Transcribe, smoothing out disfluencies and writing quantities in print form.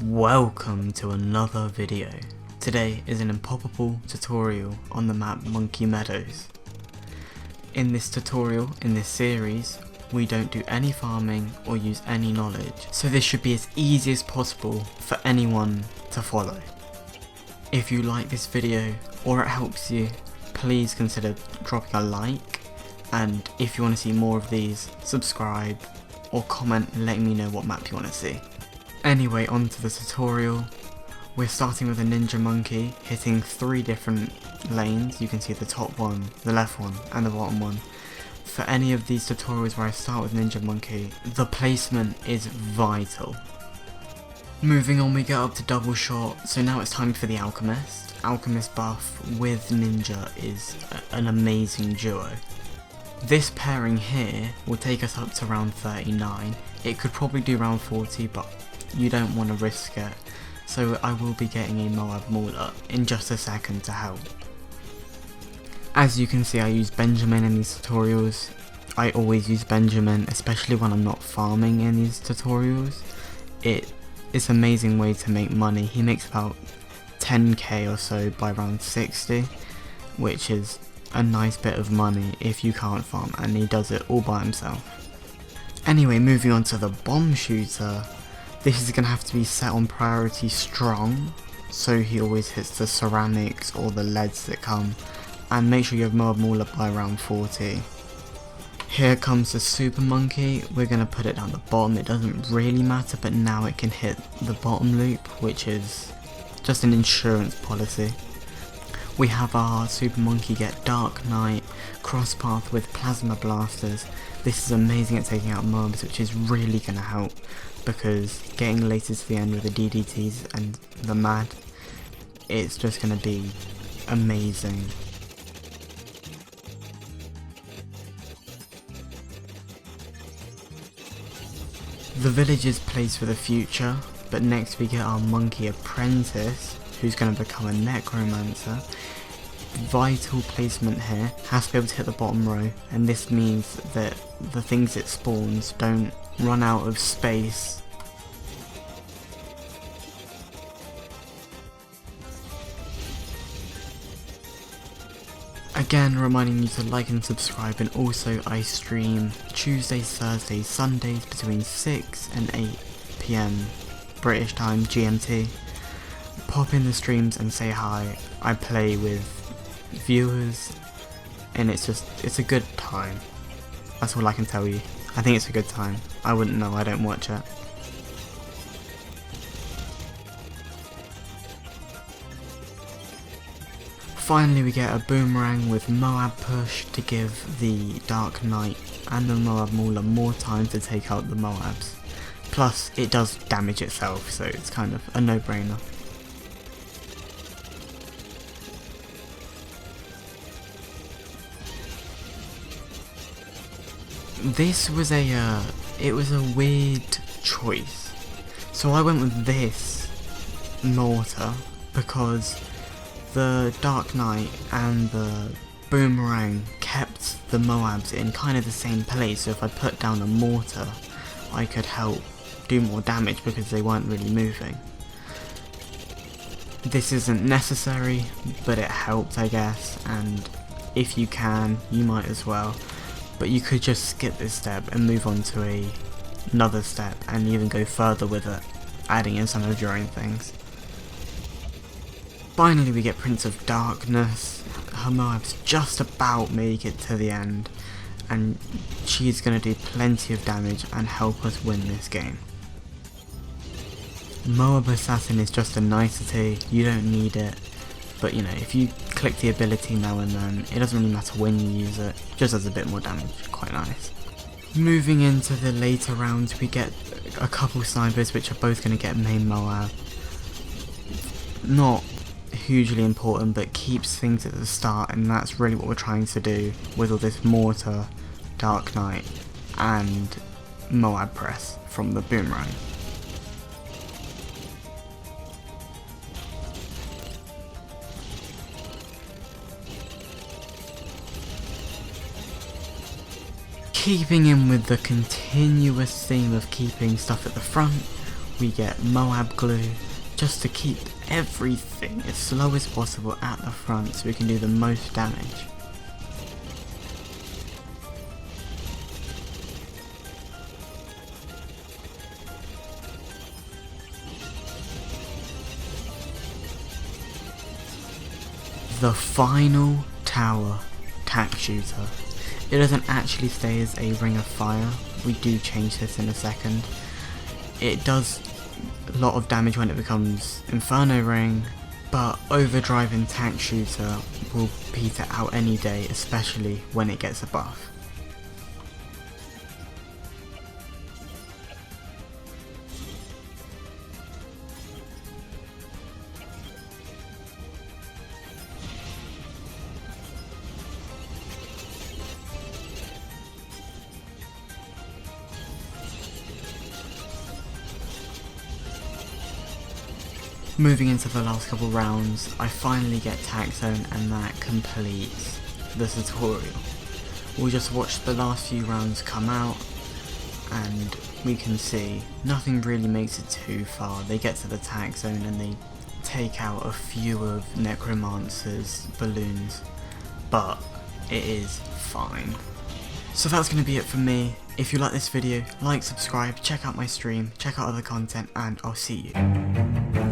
Welcome to another video. Today is an Impoppable tutorial on the map Monkey Meadows. In this tutorial, in this series, we don't do any farming or use any knowledge, so this should be as easy as possible for anyone to follow. If you like this video or it helps you, please consider dropping a like, and if you want to see more of these, subscribe or comment letting me know what map you want to see. Anyway, on to the tutorial. We're starting with a ninja monkey, hitting 3 different lanes. You can see the top one, the left one, and the bottom one. For any of these tutorials where I start with ninja monkey, the placement is vital. Moving on, we get up to double shot, so now it's time for the Alchemist. Alchemist buff with ninja is an amazing duo. This pairing here will take us up to round 39. It could probably do round 40, but you don't want to risk it, so I will be getting a Moab Mauler in just a second to help. As you can see, I use Benjamin in these tutorials. I always use Benjamin, especially when I'm not farming in these tutorials. It's an amazing way to make money. He makes about 10k or so by round 60, which is a nice bit of money if you can't farm, and he does it all by himself. Anyway, moving on to the bomb shooter. This is going to have to be set on priority strong, so he always hits the ceramics or the leads that come, and make sure you have Moab Mauler by round 40. Here comes the super monkey. We're going to put it down the bottom. It doesn't really matter, but now it can hit the bottom loop, which is just an insurance policy. We have our super monkey get Dark Knight, cross path with plasma blasters. This is amazing at taking out mobs, which is really going to help, because getting later to the end with the DDTs and the mad, it's just going to be amazing. The village is placed for the future, but next we get our monkey Apprentice, who's going to become a necromancer. Vital placement here, has to be able to hit the bottom row, and this means that the things it spawns don't run out of space. Again, reminding you to like and subscribe, and also I stream Tuesdays, Thursdays, Sundays between 6 and 8 PM British time GMT. Pop in the streams and say hi. I play with viewers, and it's a good time. That's all I can tell you. I think it's a good time. I wouldn't know, I don't watch it. Finally, we get a boomerang with Moab push to give the Dark Knight and the Moab Mauler more time to take out the Moabs. Plus, it does damage itself, so it's kind of a no-brainer. This was it was a weird choice. So I went with this mortar because the Dark Knight and the boomerang kept the Moabs in kind of the same place, so if I put down a mortar I could help do more damage because they weren't really moving. This isn't necessary, but it helped, I guess, and if you can, you might as well. But you could just skip this step and move on to another step and even go further with it, adding in some of your own things. Finally, we get Prince of Darkness. Her Moabs just about make it to the end, and she's going to do plenty of damage and help us win this game. Moab Assassin is just a nicety, you don't need it, but you know, if you click the ability now and then, it doesn't really matter when you use it, just does a bit more damage, quite nice. Moving into the later rounds, we get a couple snipers which are both going to get main Moab. Not hugely important, but keeps things at the start, and that's really what we're trying to do with all this mortar, Dark Knight, and Moab press from the boomerang. Keeping in with the continuous theme of keeping stuff at the front, we get Moab glue, just to keep everything as slow as possible at the front so we can do the most damage. The final tower, tack shooter. It doesn't actually stay as a ring of fire, we do change this in a second. It does a lot of damage when it becomes Inferno Ring, but overdriving tack shooter will peter out any day, especially when it gets a buff. Moving into the last couple rounds, I finally get Tack Zone and that completes the tutorial. We'll just watch the last few rounds come out and we can see nothing really makes it too far. They get to the Tack Zone and they take out a few of Necromancer's balloons, but it is fine. So that's going to be it for me. If you like this video, like, subscribe, check out my stream, check out other content, and I'll see you.